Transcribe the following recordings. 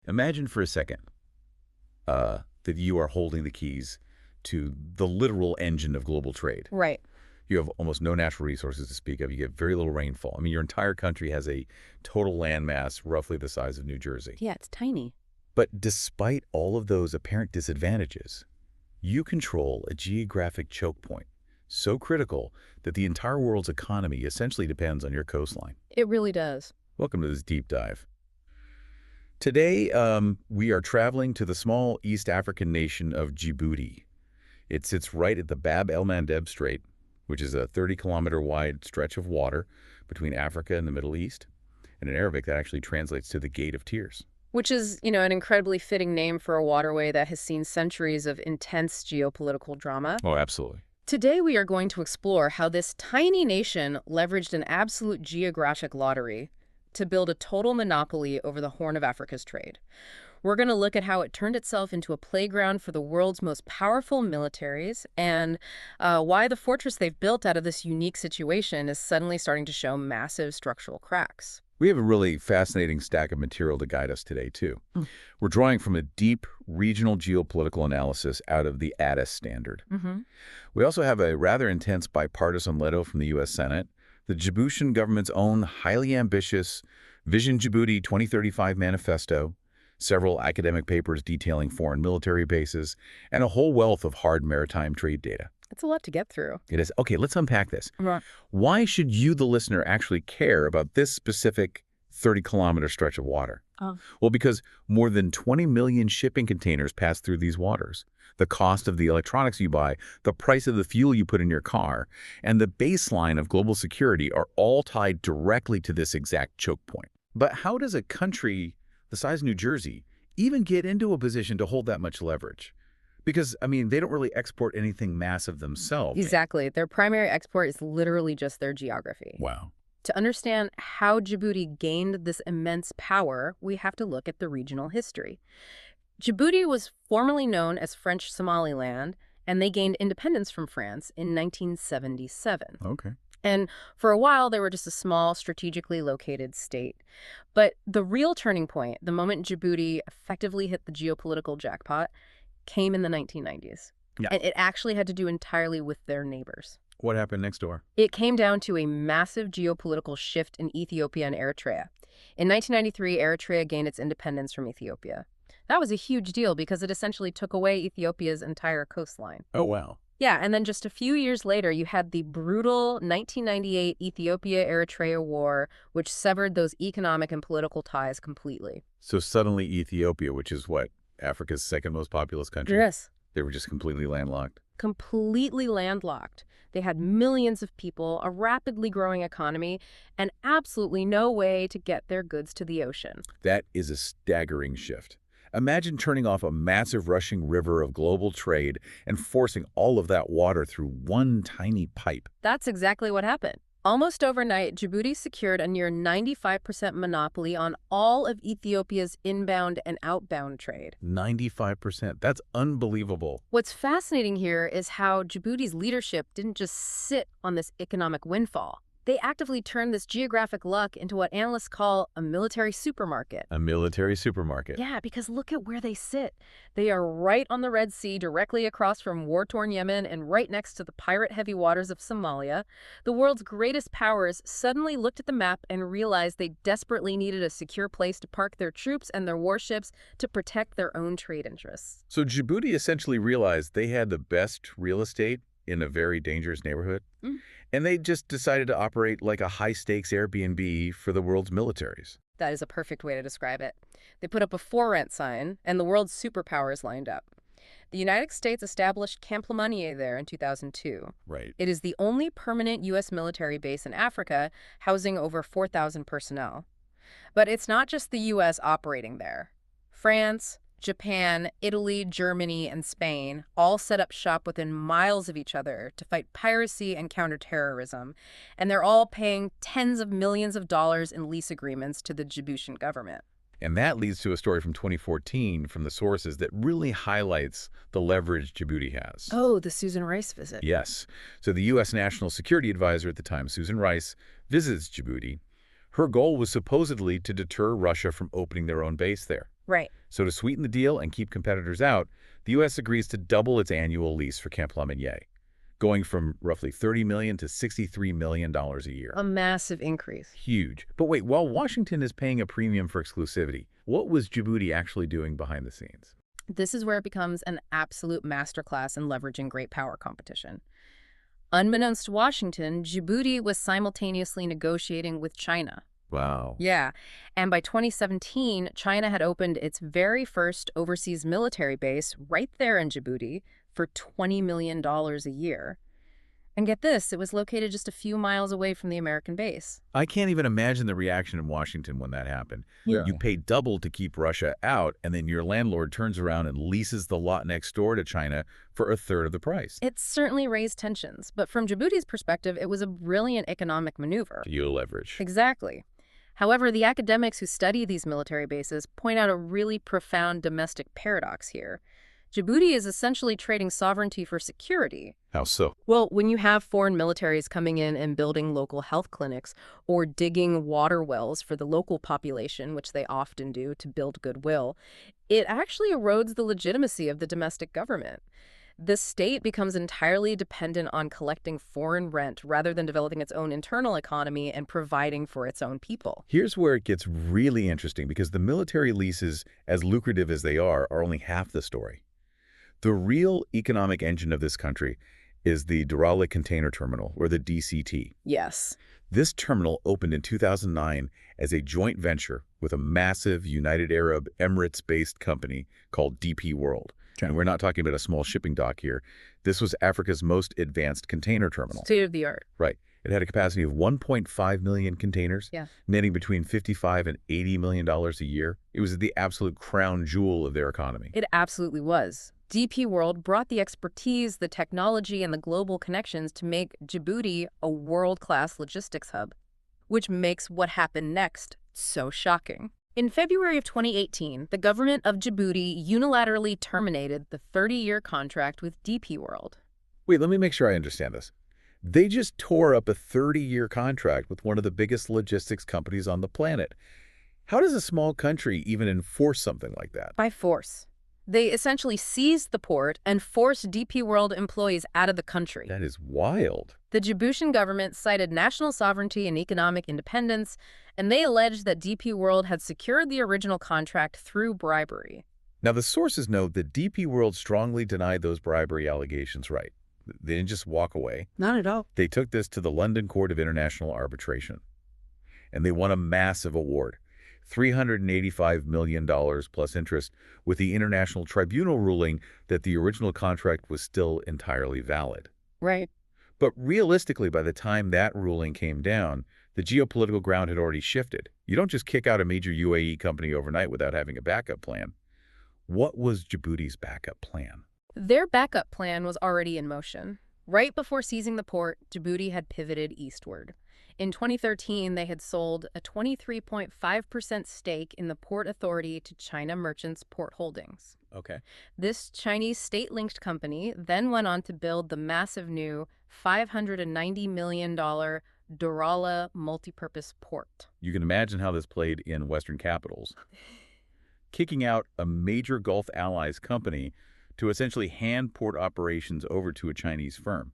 Imagine for a second that you are holding the keys to the literal engine of global trade. Right. You have almost no natural resources to speak of. You get very little rainfall. I mean, your entire country has a total landmass roughly the size of New Jersey. Yeah, it's tiny. But despite all of those apparent disadvantages, you control a geographic choke point so critical that the entire world's economy essentially depends on your coastline. It really does. Welcome to this deep dive. Today, we are traveling to the small East African nation of Djibouti. It sits right at the Bab el-Mandeb Strait, which is a 30-kilometer wide stretch of water between Africa and the Middle East. And in Arabic, that actually translates to the Gate of Tears. Which is, an incredibly fitting name for a waterway that has seen centuries of intense geopolitical drama. Oh, absolutely. Today, we are going to explore how this tiny nation leveraged an absolute geographic lottery to build a total monopoly over the Horn of Africa's trade. We're going to look at how it turned itself into a playground for the world's most powerful militaries and why the fortress they've built out of this unique situation is suddenly starting to show massive structural cracks. We have a really fascinating stack of material to guide us today, too. We're drawing from a deep regional geopolitical analysis out of the Addis Standard. We also have a rather intense bipartisan letter from the U.S. Senate, the Djiboutian government's own highly ambitious Vision Djibouti 2035 manifesto, several academic papers detailing foreign military bases, and a whole wealth of hard maritime trade data. It's a lot to get through. It is. Okay, let's unpack this. Right. Why should you, the listener, actually care about this specific 30-kilometer stretch of water? Well, because more than 20 million shipping containers pass through these waters. The cost of the electronics you buy, the price of the fuel you put in your car, and the baseline of global security are all tied directly to this exact choke point. But how does a country the size of New Jersey even get into a position to hold that much leverage? Because, I mean, they don't really export anything massive themselves. Exactly. Their primary export is literally just their geography. Wow. To understand how Djibouti gained this immense power, we have to look at the regional history. Djibouti was formerly known as French Somaliland, and they gained independence from France in 1977. Okay. And for a while, they were just a small, strategically located state. But the real turning point, the moment Djibouti effectively hit the geopolitical jackpot, came in the 1990s. Yeah. And it actually had to do entirely with their neighbors. What happened next door? It came down to a massive geopolitical shift in Ethiopia and Eritrea. In 1993, Eritrea gained its independence from Ethiopia. That was a huge deal because it essentially took away Ethiopia's entire coastline. Oh, wow. Yeah, and then just a few years later, you had the brutal 1998 Ethiopia-Eritrea War, which severed those economic and political ties completely. So suddenly Ethiopia, which is what, Africa's second most populous country? Yes. They were just completely landlocked. Completely landlocked. They had millions of people, a rapidly growing economy, and absolutely no way to get their goods to the ocean. That is a staggering shift. Imagine turning off a massive rushing river of global trade and forcing all of that water through one tiny pipe. That's exactly what happened. Almost overnight, Djibouti secured a near 95% monopoly on all of Ethiopia's inbound and outbound trade. 95%. That's unbelievable. What's fascinating here is how Djibouti's leadership didn't just sit on this economic windfall. They actively turned this geographic luck into what analysts call a military supermarket. A military supermarket. Yeah, because look at where they sit. They are right on the Red Sea, directly across from war-torn Yemen and right next to the pirate-heavy waters of Somalia. The world's greatest powers suddenly looked at the map and realized they desperately needed a secure place to park their troops and their warships to protect their own trade interests. So Djibouti essentially realized they had the best real estate in a very dangerous neighborhood. And they just decided to operate like a high-stakes Airbnb for the world's militaries. That is a perfect way to describe it. They put up a for rent sign, and the world's superpowers lined up. The United States established Camp Lemonnier there in 2002. Right. It is the only permanent U.S. military base in Africa, housing over 4,000 personnel. But it's not just the U.S. operating there. France, Japan, Italy, Germany, and Spain all set up shop within miles of each other to fight piracy and counterterrorism, and they're all paying tens of millions of dollars in lease agreements to the Djiboutian government. And that leads to a story from 2014 from the sources that really highlights the leverage Djibouti has. Oh, the Susan Rice visit. Yes. So the U.S. National Security Advisor at the time, Susan Rice, visits Djibouti. Her goal was supposedly to deter Russia from opening their own base there. Right. So to sweeten the deal and keep competitors out, the U.S. agrees to double its annual lease for Camp Lemonnier, going from roughly $30 million to $63 million a year. A massive increase. Huge. But wait, while Washington is paying a premium for exclusivity, what was Djibouti actually doing behind the scenes? This is where it becomes an absolute masterclass in leveraging great power competition. Unbeknownst to Washington, Djibouti was simultaneously negotiating with China. Wow. Yeah, and by 2017, China had opened its very first overseas military base right there in Djibouti for $20 million a year. And get this, it was located just a few miles away from the American base. I can't even imagine the reaction in Washington when that happened. Yeah. You pay double to keep Russia out, and then your landlord turns around and leases the lot next door to China for a third of the price. It certainly raised tensions, but from Djibouti's perspective, it was a brilliant economic maneuver. You leverage. Exactly. However, the academics who study these military bases point out a really profound domestic paradox here. Djibouti is essentially trading sovereignty for security. How so? Well, when you have foreign militaries coming in and building local health clinics or digging water wells for the local population, which they often do to build goodwill, it actually erodes the legitimacy of the domestic government. The state becomes entirely dependent on collecting foreign rent rather than developing its own internal economy and providing for its own people. Here's where it gets really interesting, because the military leases, as lucrative as they are only half the story. The real economic engine of this country is the Derale Container Terminal, or the DCT. Yes. This terminal opened in 2009 as a joint venture with a massive United Arab Emirates-based company called DP World. Okay. And we're not talking about a small shipping dock here. This was Africa's most advanced container terminal. State of the art. Right. It had a capacity of 1.5 million containers, Yeah. netting between $55 and $80 million a year. It was the absolute crown jewel of their economy. It absolutely was. DP World brought the expertise, the technology, and the global connections to make Djibouti a world-class logistics hub, which makes what happened next so shocking. In February of 2018, the government of Djibouti unilaterally terminated the 30-year contract with DP World. Wait, let me make sure I understand this. They just tore up a 30-year contract with one of the biggest logistics companies on the planet. How does a small country even enforce something like that? By force. They essentially seized the port and forced DP World employees out of the country. That is wild. The Djiboutian government cited national sovereignty and economic independence, and they alleged that DP World had secured the original contract through bribery. Now, the sources note that DP World strongly denied those bribery allegations, right? They didn't just walk away. Not at all. They took this to the London Court of International Arbitration, and they won a massive award, $385 million plus interest, with the International Tribunal ruling that the original contract was still entirely valid. Right. But realistically, by the time that ruling came down, the geopolitical ground had already shifted. You don't just kick out a major UAE company overnight without having a backup plan. What was Djibouti's backup plan? Their backup plan was already in motion. Right before seizing the port, Djibouti had pivoted eastward. In 2013, they had sold a 23.5% stake in the Port Authority to China Merchants Port Holdings. Okay. This Chinese state-linked company then went on to build the massive new $590 million Dorala multipurpose port. You can imagine how this played in Western capitals. Kicking out a major Gulf allies company to essentially hand port operations over to a Chinese firm.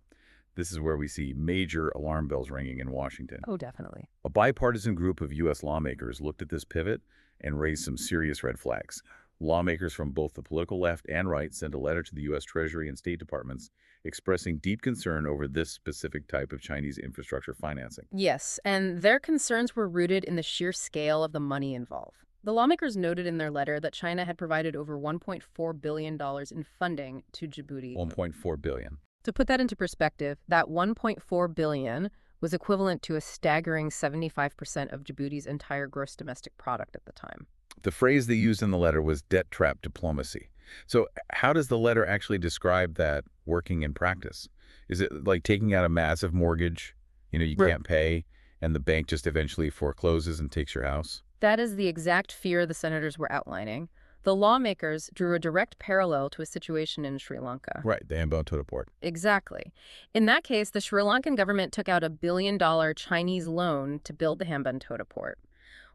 This is where we see major alarm bells ringing in Washington. Oh, definitely. A bipartisan group of U.S. lawmakers looked at this pivot and raised some serious red flags. Lawmakers from both the political left and right sent a letter to the U.S. Treasury and State Departments expressing deep concern over this specific type of Chinese infrastructure financing. Yes, and their concerns were rooted in the sheer scale of the money involved. The lawmakers noted in their letter that China had provided over $1.4 billion in funding to Djibouti. $1.4 billion. To put that into perspective, that $1.4 billion was equivalent to a staggering 75% of Djibouti's entire gross domestic product at the time. The phrase they used in the letter was debt trap diplomacy. So how does the letter actually describe that working in practice? Is it like taking out a massive mortgage, you can't pay, and the bank just eventually forecloses and takes your house? That is the exact fear the senators were outlining. The lawmakers drew a direct parallel to a situation in Sri Lanka. Right, the Hambantota port. Exactly. In that case, the Sri Lankan government took out $1 billion Chinese loan to build the Hambantota port.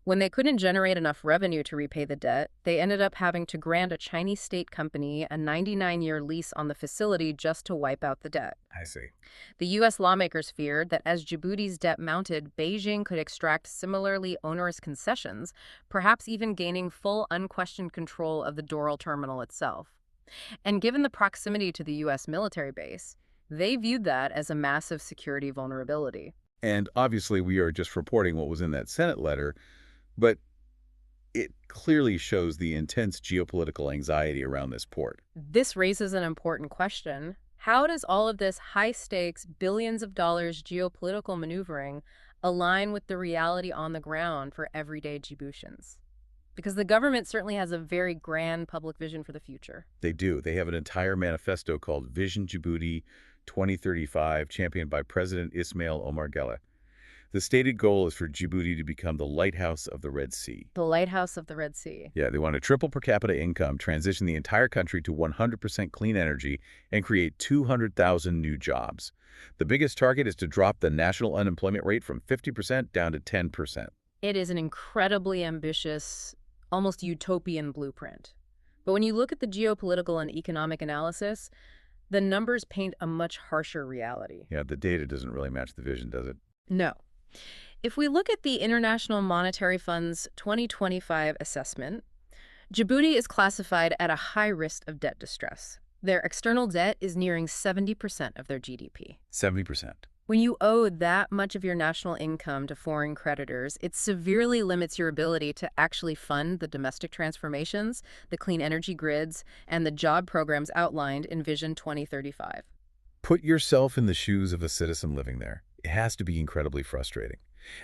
When they couldn't generate enough revenue to repay the debt, they ended up having to grant a Chinese state company a 99-year lease on the facility just to wipe out the debt. I see. The U.S. lawmakers feared that as Djibouti's debt mounted, Beijing could extract similarly onerous concessions, perhaps even gaining full unquestioned control of the Doral terminal itself. And given the proximity to the U.S. military base, they viewed that as a massive security vulnerability. And obviously we are just reporting what was in that Senate letter, but it clearly shows the intense geopolitical anxiety around this port. This raises an important question. How does all of this high-stakes, billions of dollars geopolitical maneuvering align with the reality on the ground for everyday Djiboutians? Because the government certainly has a very grand public vision for the future. They do. They have an entire manifesto called Vision Djibouti 2035, championed by President Ismail Omar Guelleh. The stated goal is for Djibouti to become the lighthouse of the Red Sea. The lighthouse of the Red Sea. Yeah, they want to triple per capita income, transition the entire country to 100% clean energy, and create 200,000 new jobs. The biggest target is to drop the national unemployment rate from 50% down to 10%. It is an incredibly ambitious, almost utopian blueprint. But when you look at the geopolitical and economic analysis, the numbers paint a much harsher reality. Yeah, the data doesn't really match the vision, does it? No. If we look at the International Monetary Fund's 2025 assessment, Djibouti is classified at a high risk of debt distress. Their external debt is nearing 70% of their GDP. 70%. When you owe that much of your national income to foreign creditors, it severely limits your ability to actually fund the domestic transformations, the clean energy grids, and the job programs outlined in Vision 2035. Put yourself in the shoes of a citizen living there. It has to be incredibly frustrating.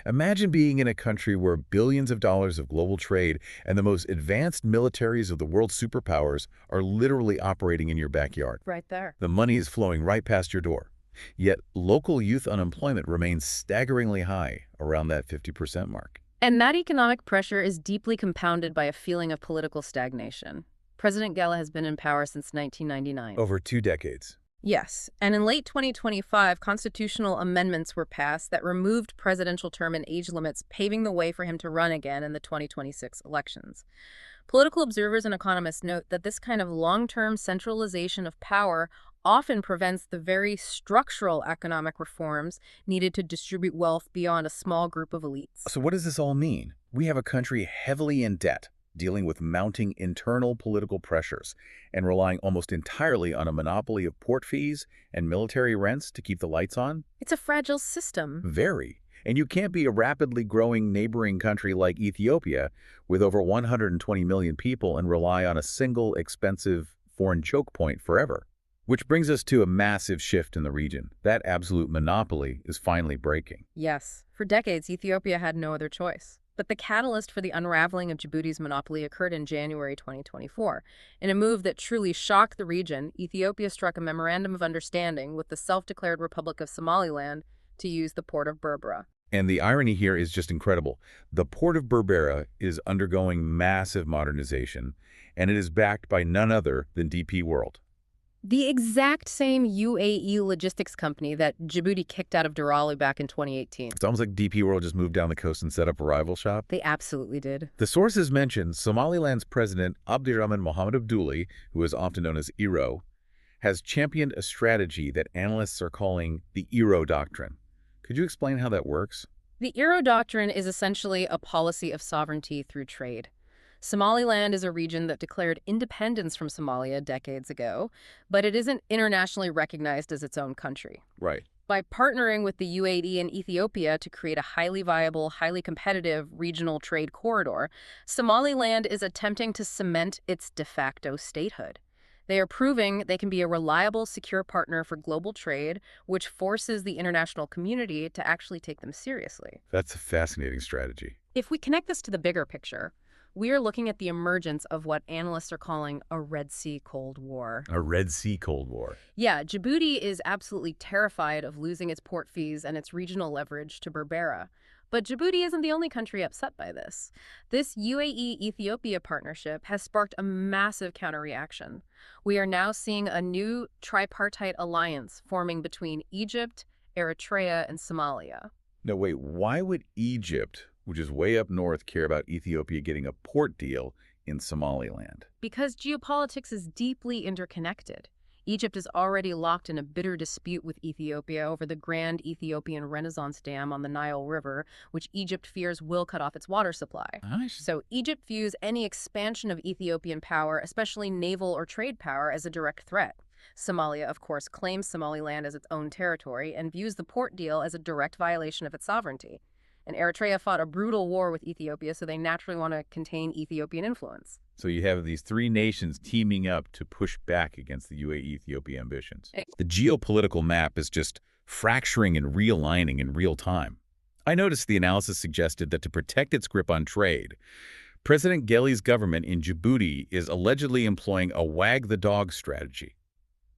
Imagine being in a country where billions of dollars of global trade and the most advanced militaries of the world's superpowers are literally operating in your backyard. Right there. The money is flowing right past your door. Yet local youth unemployment remains staggeringly high, around that 50% mark. And that economic pressure is deeply compounded by a feeling of political stagnation. President Guelleh has been in power since 1999. Over 2 decades. Yes, and in late 2025, constitutional amendments were passed that removed presidential term and age limits, paving the way for him to run again in the 2026 elections. Political observers and economists note that this kind of long-term centralization of power often prevents the very structural economic reforms needed to distribute wealth beyond a small group of elites. So what does this all mean? We have a country heavily in debt, dealing with mounting internal political pressures, and relying almost entirely on a monopoly of port fees and military rents to keep the lights on? It's a fragile system. Very. And you can't be a rapidly growing neighboring country like Ethiopia with over 120 million people and rely on a single expensive foreign choke point forever. Which brings us to a massive shift in the region. That absolute monopoly is finally breaking. Yes, for decades, Ethiopia had no other choice. But the catalyst for the unraveling of Djibouti's monopoly occurred in January 2024. In a move that truly shocked the region, Ethiopia struck a memorandum of understanding with the self-declared Republic of Somaliland to use the port of Berbera. And the irony here is just incredible. The port of Berbera is undergoing massive modernization, and it is backed by none other than DP World. The exact same UAE logistics company that Djibouti kicked out of Doral back in 2018. It's almost like DP World just moved down the coast and set up a rival shop. They absolutely did. The sources mention Somaliland's president Abdirahman Mohamed Abdullahi, who is often known as Iro, has championed a strategy that analysts are calling the Iro Doctrine. Could you explain how that works? The Iro Doctrine is essentially a policy of sovereignty through trade. Somaliland is a region that declared independence from Somalia decades ago, but it isn't internationally recognized as its own country. Right. By partnering with the UAE and Ethiopia to create a highly viable, highly competitive regional trade corridor, Somaliland is attempting to cement its de facto statehood. They are proving they can be a reliable, secure partner for global trade, which forces the international community to actually take them seriously. That's a fascinating strategy. If we connect this to the bigger picture, we are looking at the emergence of what analysts are calling a Red Sea Cold War. A Red Sea Cold War. Yeah, Djibouti is absolutely terrified of losing its port fees and its regional leverage to Berbera. But Djibouti isn't the only country upset by this. This UAE-Ethiopia partnership has sparked a massive counterreaction. We are now seeing a new tripartite alliance forming between Egypt, Eritrea, and Somalia. No, wait, why would Egypt which is way up north, care about Ethiopia getting a port deal in Somaliland? Because geopolitics is deeply interconnected. Egypt is already locked in a bitter dispute with Ethiopia over the Grand Ethiopian Renaissance Dam on the Nile River, which Egypt fears will cut off its water supply. So Egypt views any expansion of Ethiopian power, especially naval or trade power, as a direct threat. Somalia, of course, claims Somaliland as its own territory and views the port deal as a direct violation of its sovereignty. And Eritrea fought a brutal war with Ethiopia, so they naturally want to contain Ethiopian influence. So you have these three nations teaming up to push back against the UAE-Ethiopia ambitions. The geopolitical map is just fracturing and realigning in real time. I noticed the analysis suggested that to protect its grip on trade, President Gheli's government in Djibouti is allegedly employing a wag-the-dog strategy.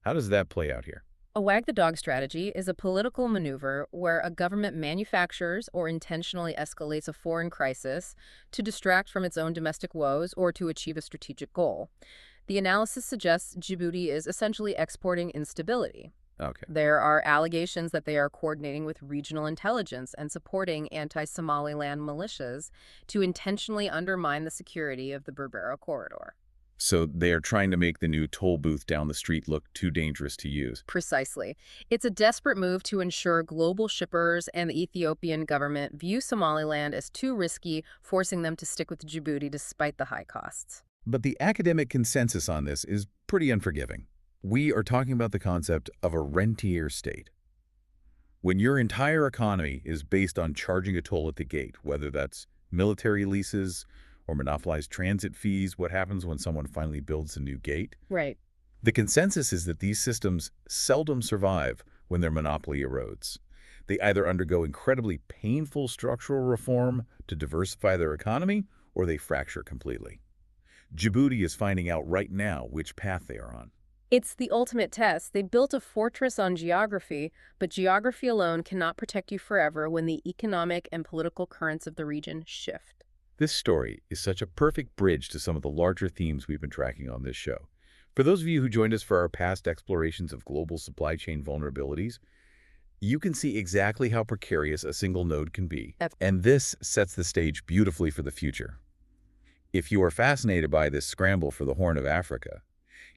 How does that play out here? A wag-the-dog strategy is a political maneuver where a government manufactures or intentionally escalates a foreign crisis to distract from its own domestic woes or to achieve a strategic goal. The analysis suggests Djibouti is essentially exporting instability. Okay. There are allegations that they are coordinating with regional intelligence and supporting anti-Somaliland militias to intentionally undermine the security of the Berbera corridor. So they are trying to make the new toll booth down the street look too dangerous to use. Precisely. It's a desperate move to ensure global shippers and the Ethiopian government view Somaliland as too risky, forcing them to stick with Djibouti despite the high costs. But the academic consensus on this is pretty unforgiving. We are talking about the concept of a rentier state. When your entire economy is based on charging a toll at the gate, whether that's military leases or monopolized transit fees, what happens when someone finally builds a new gate? Right. The consensus is that these systems seldom survive when their monopoly erodes. They either undergo incredibly painful structural reform to diversify their economy, or they fracture completely. Djibouti is finding out right now which path they are on. It's the ultimate test. They built a fortress on geography, but geography alone cannot protect you forever when the economic and political currents of the region shift. This story is such a perfect bridge to some of the larger themes we've been tracking on this show. For those of you who joined us for our past explorations of global supply chain vulnerabilities, you can see exactly how precarious a single node can be. And this sets the stage beautifully for the future. If you are fascinated by this scramble for the Horn of Africa,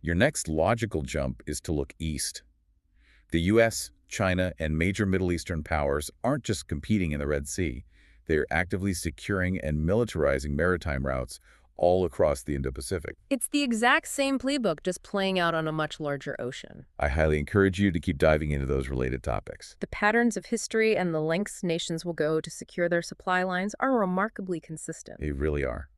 your next logical jump is to look east. The US, China, and major Middle Eastern powers aren't just competing in the Red Sea. They are actively securing and militarizing maritime routes all across the Indo-Pacific. It's the exact same playbook, just playing out on a much larger ocean. I highly encourage you to keep diving into those related topics. The patterns of history and the lengths nations will go to secure their supply lines are remarkably consistent. They really are.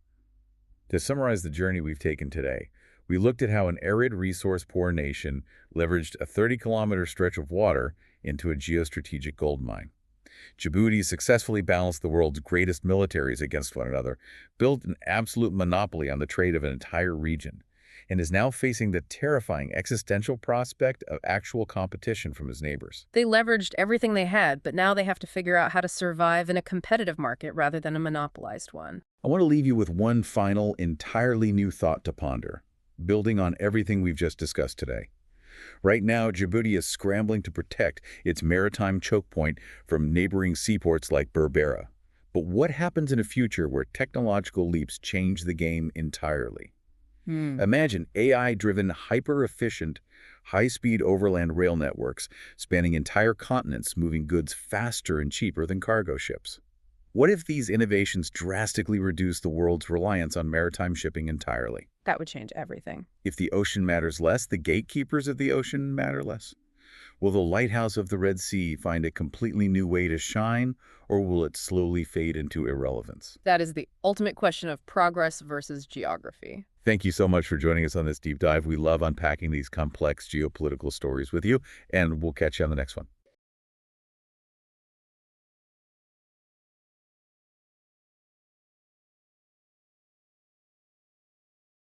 To summarize the journey we've taken today, we looked at how an arid, resource-poor nation leveraged a 30-kilometer stretch of water into a geostrategic gold mine. Djibouti successfully balanced the world's greatest militaries against one another, built an absolute monopoly on the trade of an entire region, and is now facing the terrifying existential prospect of actual competition from its neighbors. They leveraged everything they had, but now they have to figure out how to survive in a competitive market rather than a monopolized one. I want to leave you with one final, entirely new thought to ponder, building on everything we've just discussed today. Right now, Djibouti is scrambling to protect its maritime choke point from neighboring seaports like Berbera. But what happens in a future where technological leaps change the game entirely? Imagine AI-driven, hyper-efficient, high-speed overland rail networks spanning entire continents, moving goods faster and cheaper than cargo ships. What if these innovations drastically reduce the world's reliance on maritime shipping entirely? That would change everything. If the ocean matters less, the gatekeepers of the ocean matter less. Will the lighthouse of the Red Sea find a completely new way to shine, or will it slowly fade into irrelevance? That is the ultimate question of progress versus geography. Thank you so much for joining us on this deep dive. We love unpacking these complex geopolitical stories with you, and we'll catch you on the next one.